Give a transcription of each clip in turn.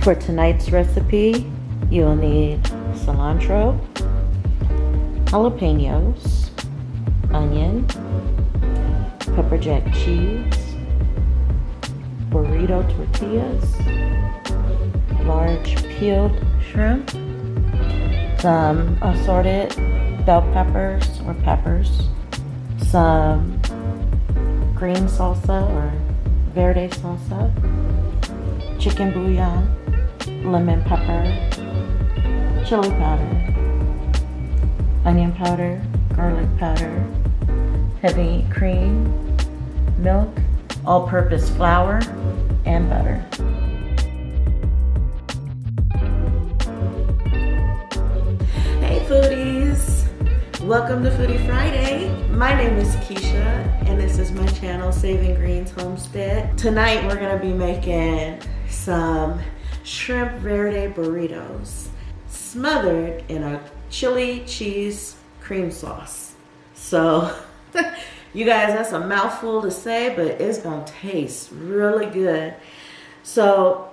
For tonight's recipe, you'll need cilantro, jalapenos, onion, pepper jack cheese, burrito tortillas, large peeled shrimp, some assorted bell peppers or peppers, some green salsa or Verde salsa, chicken bouillon, lemon pepper, chili powder, onion powder, garlic powder, heavy cream, milk, all-purpose flour, and butter. Hey foodies! Welcome to Foodie Friday. My name is Keisha, and this is my channel, Saving Greens Homestead. Tonight we're gonna be making some shrimp verde burritos, smothered in a chili cheese cream sauce. So, you guys, that's a mouthful to say, but it's gonna taste really good. So,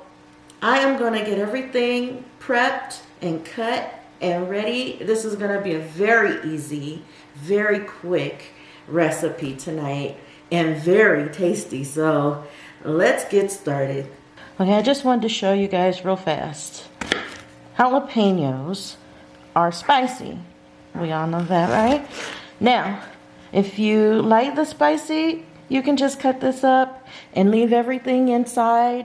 I am gonna get everything prepped and cut and ready. This is gonna be a very easy, very quick recipe tonight and very tasty. So, let's get started. Okay, I just wanted to show you guys real fast. Jalapenos are spicy. We all know that, right? Now, if you like the spicy, you can just cut this up and leave everything inside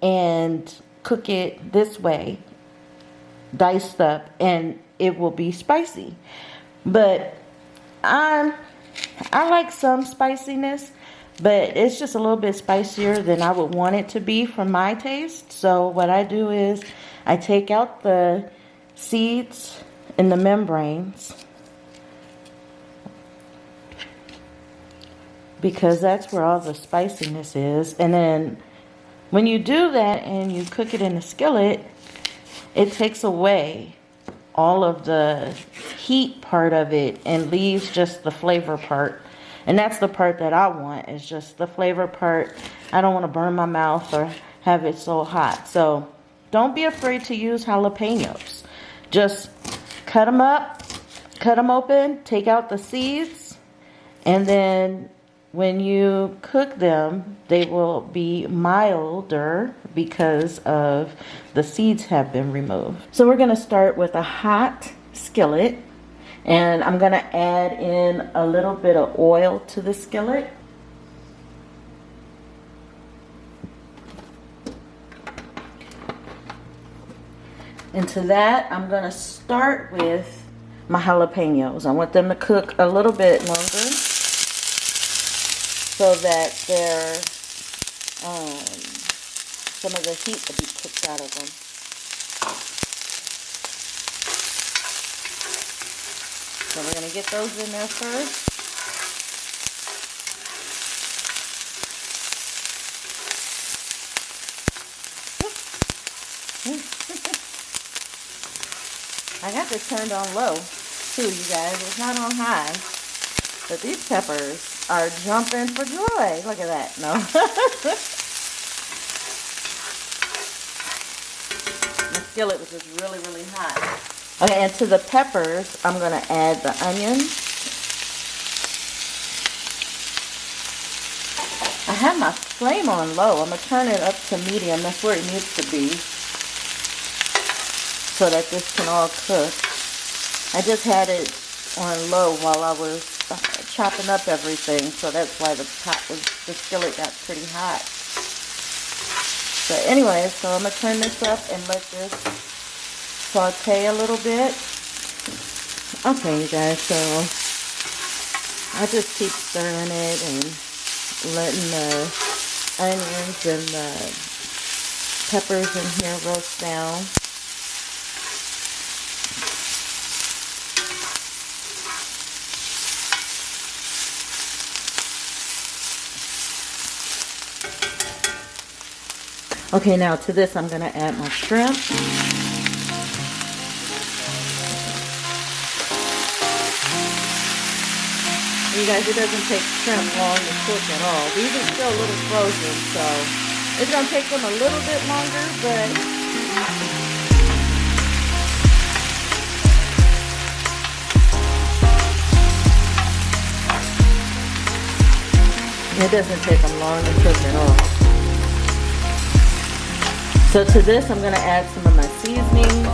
and cook it this way, diced up, and it will be spicy. But I like some spiciness, but it's just a little bit spicier than I would want it to be for my taste. So what I do is I take out the seeds and the membranes, because that's where all the spiciness is. And then when you do that and you cook it in a skillet, it takes away all of the heat part of it and leaves just the flavor part. And that's the part that I want, is just the flavor part. I don't want to burn my mouth or have it so hot. So don't be afraid to use jalapenos. Just cut them up, cut them open, take out the seeds, and then when you cook them, they will be milder because of the seeds have been removed. So we're going to start with a hot skillet. And I'm going to add in a little bit of oil to the skillet. And to that, I'm going to start with my jalapenos. I want them to cook a little bit longer so that some of the heat will be cooked out of them. So we're going to get those in there first. I got this turned on low too, you guys. It's not on high. But these peppers are jumping for joy. Look at that. No. The skillet was just really, really hot. Okay, and to the peppers, I'm going to add the onion. I have my flame on low. I'm going to turn it up to medium. That's where it needs to be, so that this can all cook. I just had it on low while I was chopping up everything, so that's why the skillet got pretty hot. So anyway, so I'm going to turn this up and let this saute a little bit. Okay, you guys, so I just keep stirring it and letting the onions and the peppers in here roast down. Okay, now to this I'm going to add my shrimp. You guys, it doesn't take shrimp long to cook at all. These are still a little frozen, so it's going to take them a little bit longer, but It doesn't take them long to cook at all. So to this, I'm going to add some of my seasonings,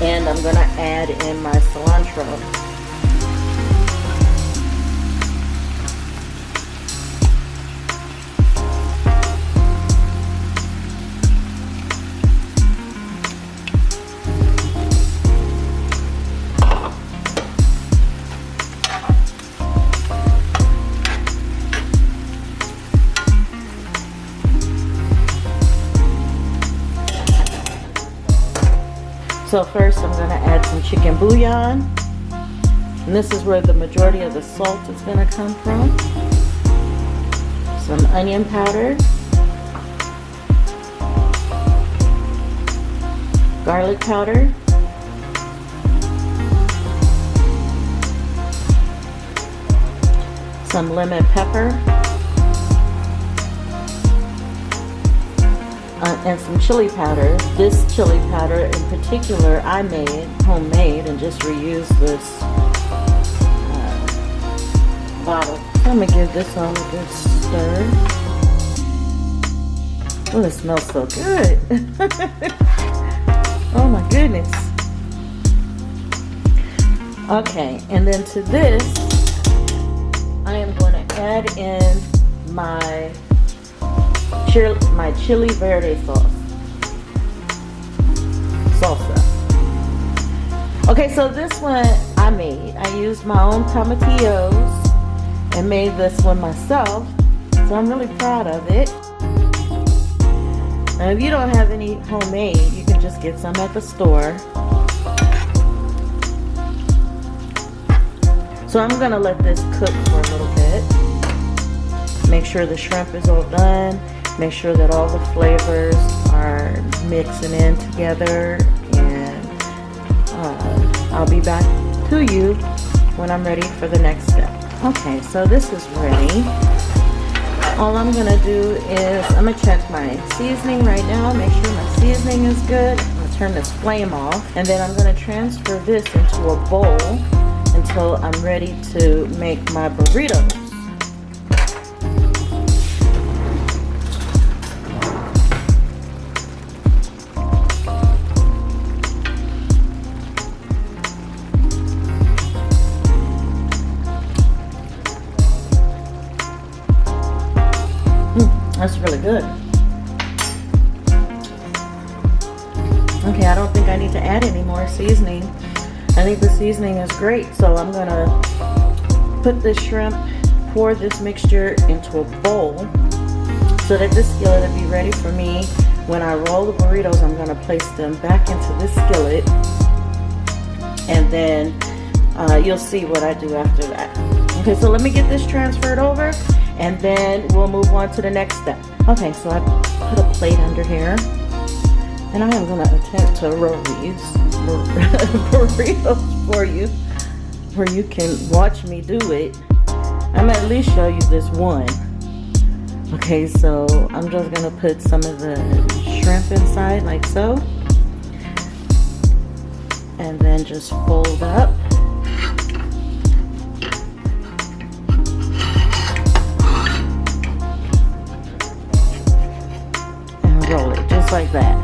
and I'm going to add in my cilantro. So first I'm going to add some chicken bouillon, and this is where the majority of the salt is going to come from. Some onion powder, garlic powder, some lemon pepper, and some chili powder. This chili powder in particular I made homemade and just reused this bottle. I'm gonna give this all a good stir. Oh, it smells so good. Oh my goodness. Okay, and then to this I am going to add in my chili verde salsa. Okay, so this one I made. I used my own tomatillos and made this one myself, so I'm really proud of it. Now if you don't have any homemade, you can just get some at the store. So I'm gonna let this cook for a little bit. Make sure the shrimp is all done. Make sure that all the flavors are mixing in together, and I'll be back to you when I'm ready for the next step. Okay, so this is ready. All I'm gonna do is I'm gonna check my seasoning right now, make sure my seasoning is good. I'm gonna turn this flame off, and then I'm gonna transfer this into a bowl until I'm ready to make my burritos. That's really good. Okay, I don't think I need to add any more seasoning. I think the seasoning is great, so I'm gonna put this shrimp, pour this mixture into a bowl so that this skillet will be ready for me. When I roll the burritos, I'm gonna place them back into this skillet, and then you'll see what I do after that. Okay, so let me get this transferred over, and then we'll move on to the next step. Okay, so I put a plate under here, and I am going to attempt to roll these burritos for you, where you can watch me do it. I'm at least show you this one. Okay, so I'm just going to put some of the shrimp inside like so, and then just fold up. Roll it just like that,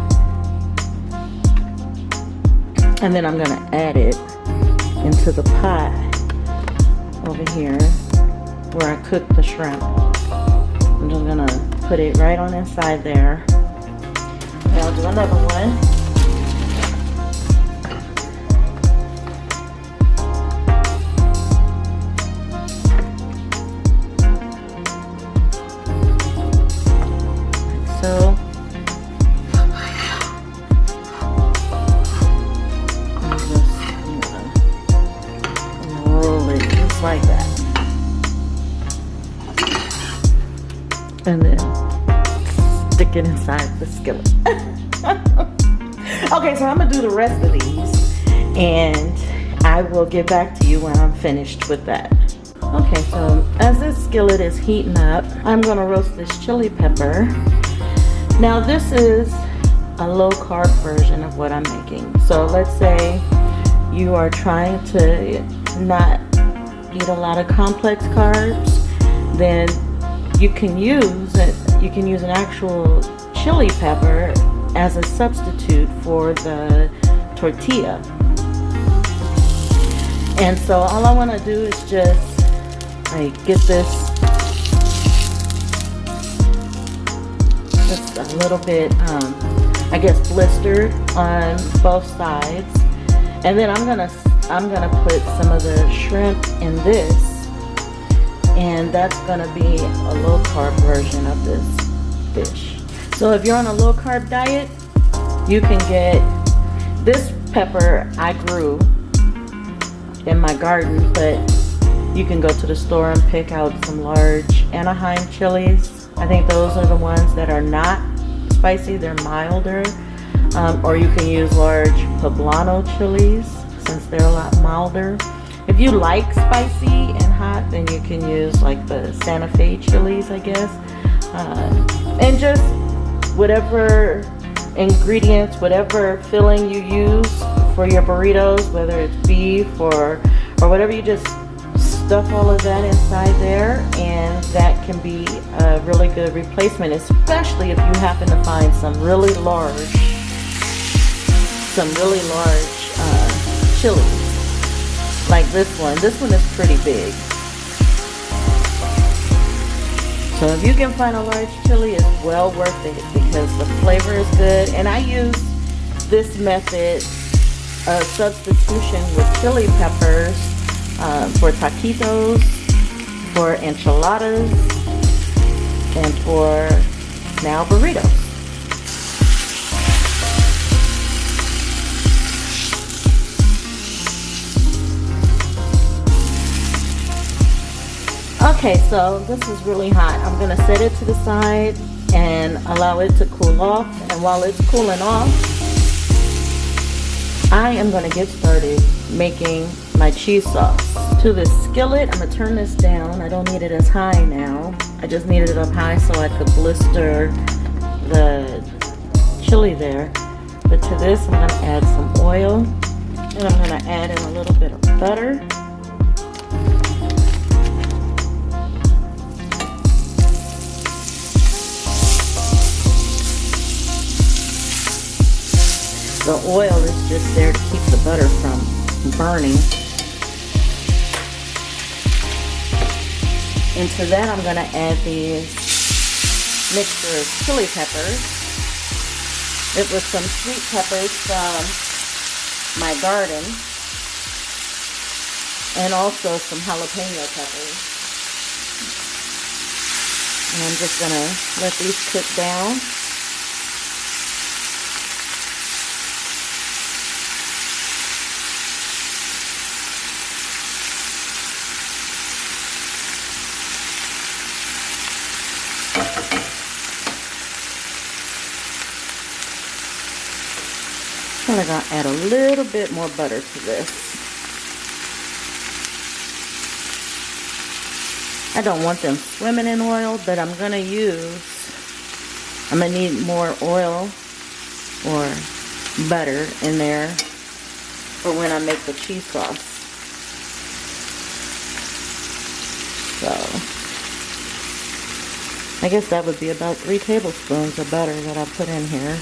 and then I'm going to add it into the pot over here where I cooked the shrimp. I'm just going to put it right on inside there, and I'll do another one. Like so. Like that, and then stick it inside the skillet. Okay, so I'm gonna do the rest of these, and I will get back to you when I'm finished with that. Okay, so as this skillet is heating up, I'm gonna roast this chili pepper. Now this is a low-carb version of what I'm making. So let's say you are trying to not eat a lot of complex carbs, then you can use it. You can use an actual chili pepper as a substitute for the tortilla. And so all I want to do is just like get this just a little bit, I guess, blistered on both sides, and then I'm gonna put some of the shrimp in this, and that's gonna be a low-carb version of this dish. So if you're on a low-carb diet, you can get this pepper. I grew in my garden, but you can go to the store and pick out some large Anaheim chilies. I think those are the ones that are not spicy, they're milder. Or you can use large poblano chilies since they're a lot milder. If you like spicy and hot, then you can use like the Santa Fe chilies, I guess. And just whatever ingredients, whatever filling you use for your burritos, whether it's beef or whatever, you just stuff all of that inside there, and that can be a really good replacement, especially if you happen to find some really large chilies like this one. This one is pretty big, so if you can find a large chili, it's well worth it because the flavor is good. And I use this method of substitution with chili peppers for taquitos, for enchiladas, and for now burritos. Okay, so this is really hot. I'm gonna set it to the side and allow it to cool off. And while it's cooling off, I am gonna get started making my cheese sauce. To this skillet, I'm gonna turn this down. I don't need it as high now. I just needed it up high so I could blister the chili there. But to this, I'm gonna add some oil, and I'm gonna add in a little bit of butter. The oil is just there to keep the butter from burning. And to that, I'm going to add these mixture of chili peppers. It was some sweet peppers from my garden, and also some jalapeno peppers. And I'm just going to let these cook down. I'm going to add a little bit more butter to this. I don't want them swimming in oil, but I'm going to need more oil or butter in there for when I make the cheese sauce. So, I guess that would be about 3 tablespoons of butter that I put in here.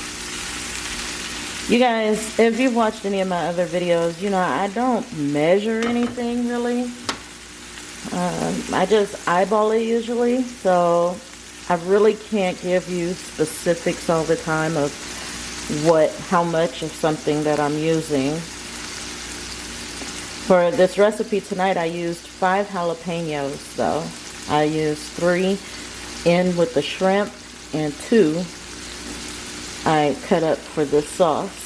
You guys, if you've watched any of my other videos, you know I don't measure anything really. I just eyeball it usually, so I really can't give you specifics all the time of how much of something that I'm using. For this recipe tonight, I used 5 jalapenos, so I used 3 in with the shrimp, and 2 I cut up for the sauce.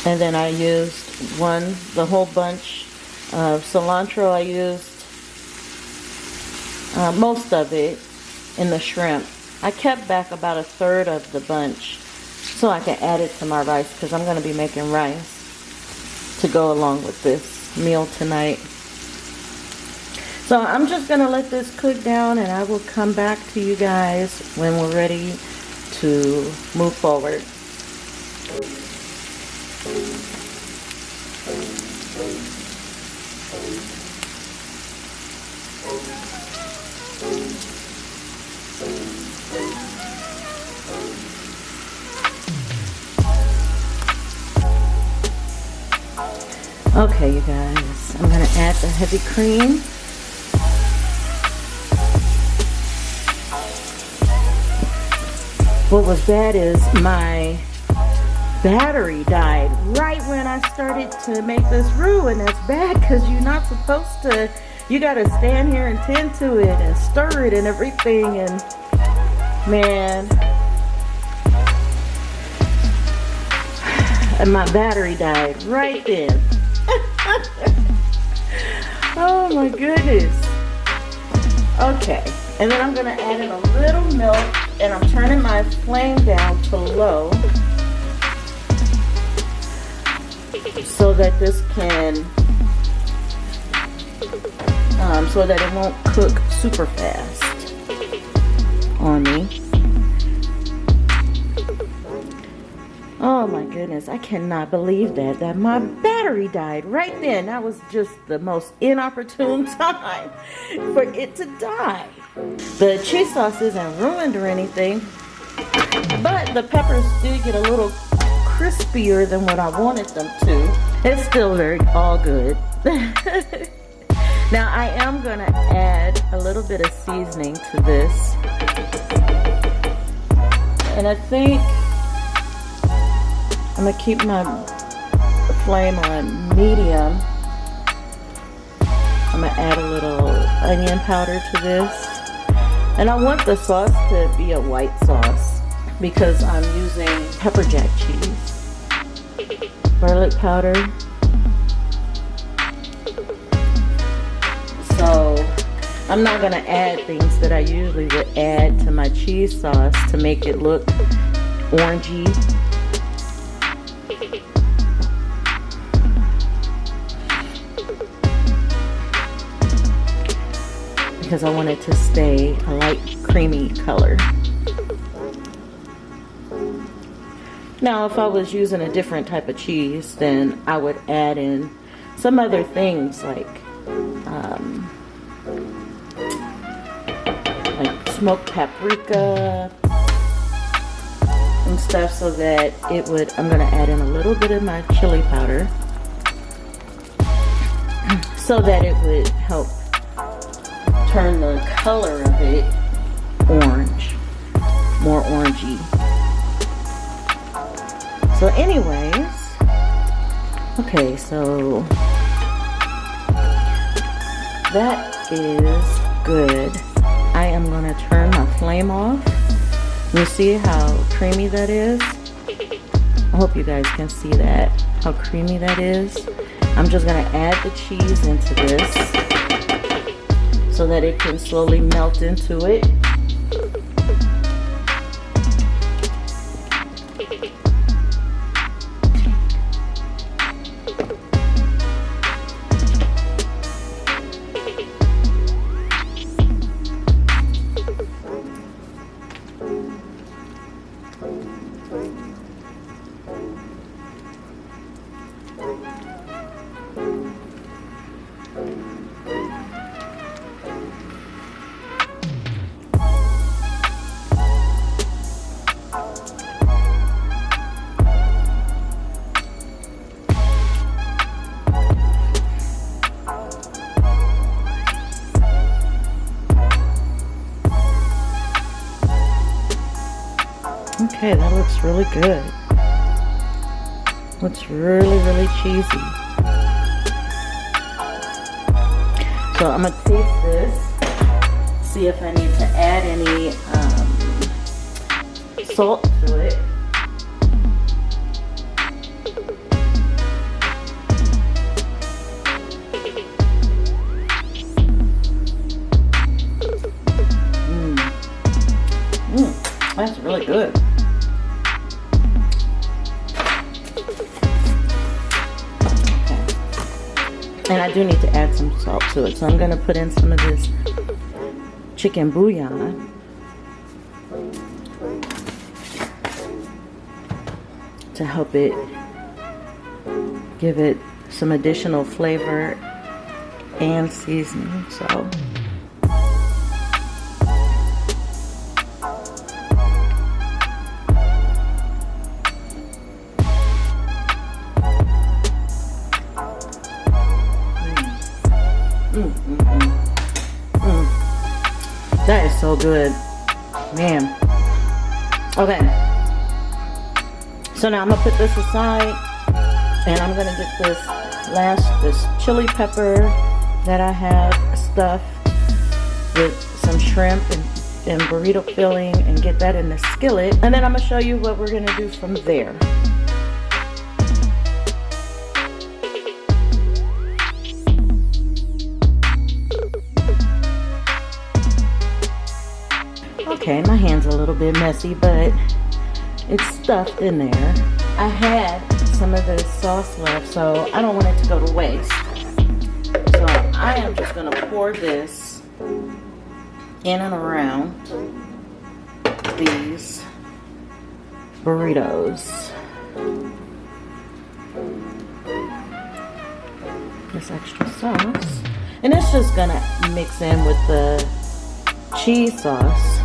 And then I used the whole bunch of cilantro. I used most of it in the shrimp. I kept back about 1/3 of the bunch so I can add it to my rice, because I'm going to be making rice to go along with this meal tonight. So I'm just going to let this cook down, and I will come back to you guys when we're ready to move forward. Okay, you guys, I'm gonna add the heavy cream. What was bad is my battery died right when I started to make this roux, and that's bad because you're not supposed to. You gotta stand here and tend to it and stir it and everything, and man, and my battery died right then. Oh my goodness. Okay, and then I'm gonna add in a little milk, and I'm turning my flame down to low so that this can, so that it won't cook super fast on me. Oh my goodness, I cannot believe that my battery died right then. That was just the most inopportune time for it to die. The cheese sauce isn't ruined or anything, but the peppers did get a little crispier than what I wanted them to. It's still all good. Now I am gonna add a little bit of seasoning to this, and I think I'm gonna keep my flame on medium. I'm gonna add a little onion powder to this, and I want the sauce to be a white sauce because I'm using pepper jack cheese, garlic powder. So I'm not gonna add things that I usually would add to my cheese sauce to make it look orangey. Because I want it to stay a light creamy color. Now if I was using a different type of cheese, then I would add in some other things like smoked paprika and stuff, so that it would, I'm gonna add in a little bit of my chili powder so that it would help turn the color of it orange, more orangey. So anyways, okay, so that is good. I am gonna turn my flame off. You see how creamy that is? I hope you guys can see that, how creamy that is. I'm just gonna add the cheese into this so that it can slowly melt into it. Okay, that looks really good. Looks really, really cheesy. So I'm gonna taste this, see if I need to add any salt to it. That's really good. And I do need to add some salt to it. So I'm going to put in some of this chicken bouillon. To help it, give it some additional flavor and seasoning. So good. Man. Okay. So now I'm gonna put this aside, and I'm gonna get this chili pepper that I have stuffed with some shrimp and burrito filling, and get that in the skillet. And then I'm gonna show you what we're gonna do from there. Okay, my hand's a little bit messy, but it's stuffed in there. I had some of this sauce left, so I don't want it to go to waste. So I am just gonna pour this in and around these burritos. This extra sauce. And it's just gonna mix in with the cheese sauce.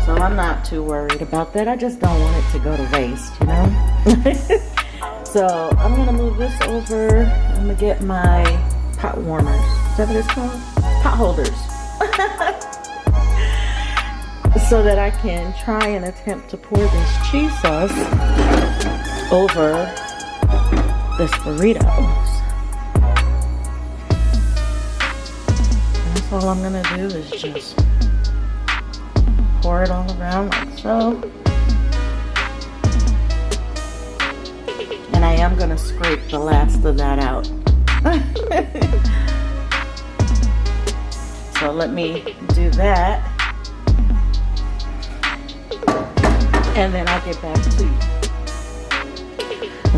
So I'm not too worried about that. I just don't want it to go to waste, you know? So I'm gonna move this over. I'm gonna get my pot warmers. Is that what it's called? Pot holders. So that I can try and attempt to pour this cheese sauce over this burritos. And that's all I'm gonna do is just pour it all around like so. And I am gonna scrape the last of that out. So let me do that. And then I'll get back to you.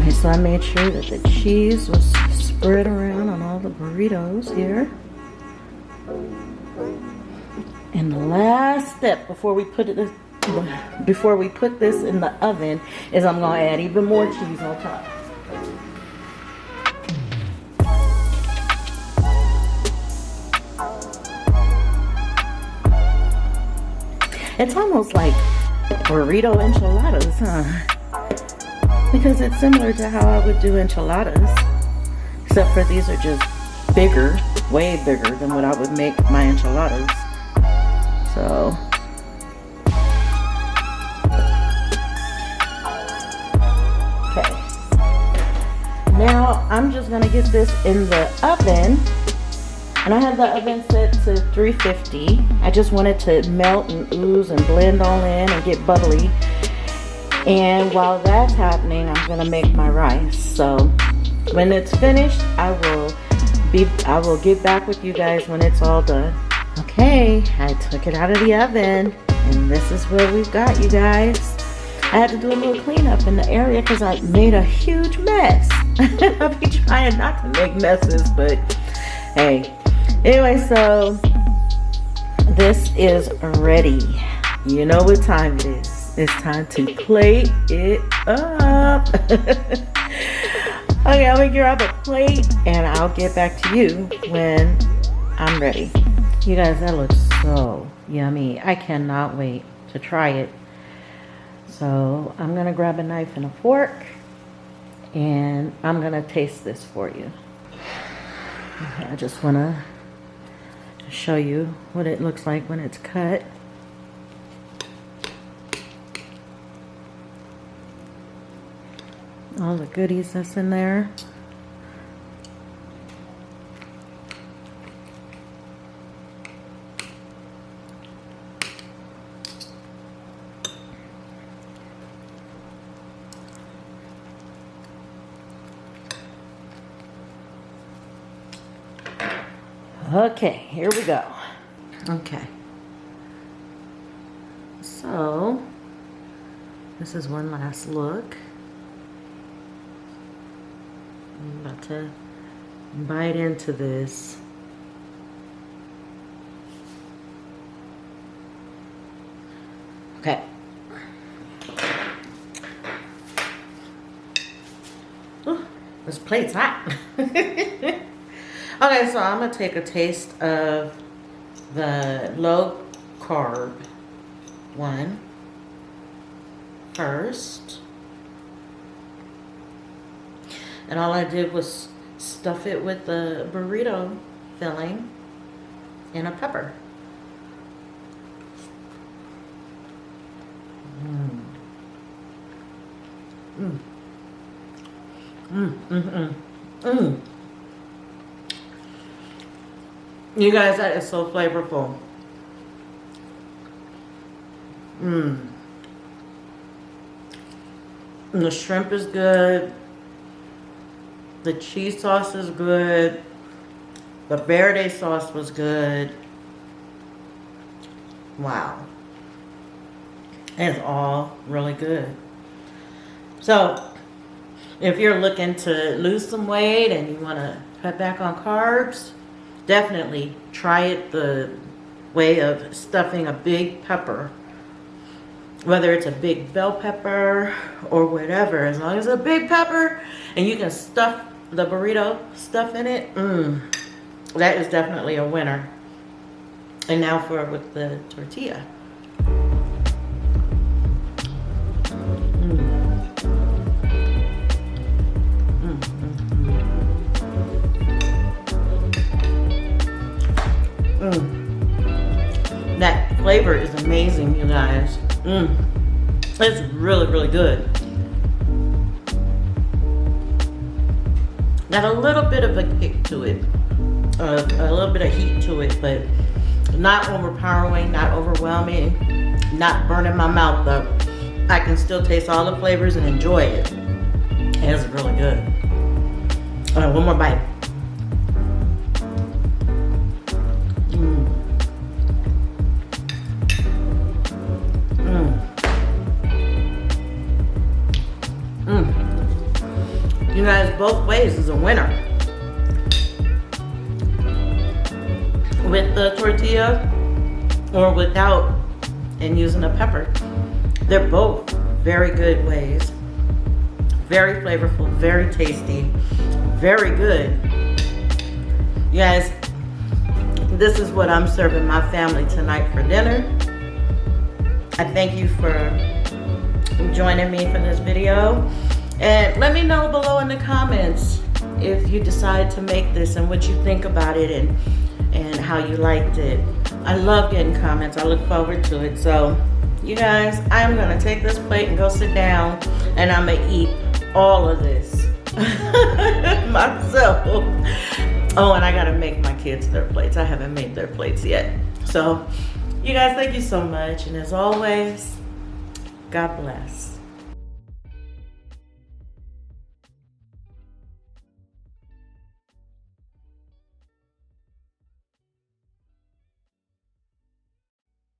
Okay, so I made sure that the cheese was spread around on all the burritos here. And the last step before we put this in the oven is I'm gonna add even more cheese on top. It's almost like burrito enchiladas, huh? Because it's similar to how I would do enchiladas, except for these are just bigger, way bigger than what I would make my enchiladas. So okay, now I'm just gonna get this in the oven, and I have the oven set to 350. I just want it to melt and ooze and blend all in and get bubbly. And while that's happening, I'm gonna make my rice. So when it's finished, I will get back with you guys when it's all done. Okay, I took it out of the oven, and this is where we've got, you guys. I had to do a little cleanup in the area because I made a huge mess. I'll be trying not to make messes, but hey. Anyway, so this is ready. You know what time it is. It's time to plate it up. Okay, I'm gonna grab a plate, and I'll get back to you when I'm ready. You guys, that looks so yummy. I cannot wait to try it. So I'm gonna grab a knife and a fork, and I'm gonna taste this for you. Okay, I just wanna show you what it looks like when it's cut. All the goodies that's in there. Okay, here we go. Okay. So, this is one last look. I'm about to bite into this. Okay. Ooh, this plate's hot. Okay, so I'm going to take a taste of the low-carb one first. And all I did was stuff it with the burrito filling and a pepper. Mm. Mm, mm, mm, mm. You guys, that is so flavorful. Mmm. And the shrimp is good. The cheese sauce is good. The Verde sauce was good. Wow. It's all really good. So, if you're looking to lose some weight and you want to cut back on carbs, definitely try it the way of stuffing a big pepper. Whether it's a big bell pepper or whatever, as long as it's a big pepper and you can stuff the burrito stuff in it, that is definitely a winner. And now with the tortilla. That flavor is amazing, you guys. It's really, really good. Got a little bit of a kick to it, a little bit of heat to it, but not overpowering, not overwhelming, not burning my mouth up. I can still taste all the flavors and enjoy it. It's really good. All right, one more bite. You guys, both ways is a winner. With the tortilla or without and using a pepper. They're both very good ways. Very flavorful, very tasty, very good. You guys, this is what I'm serving my family tonight for dinner. I thank you for joining me for this video. And let me know below in the comments if you decide to make this and what you think about it and how you liked it. I love getting comments. I look forward to it. So, you guys, I'm going to take this plate and go sit down and I'm going to eat all of this myself. Oh, and I got to make my kids their plates. I haven't made their plates yet. So, you guys, thank you so much. And as always, God bless.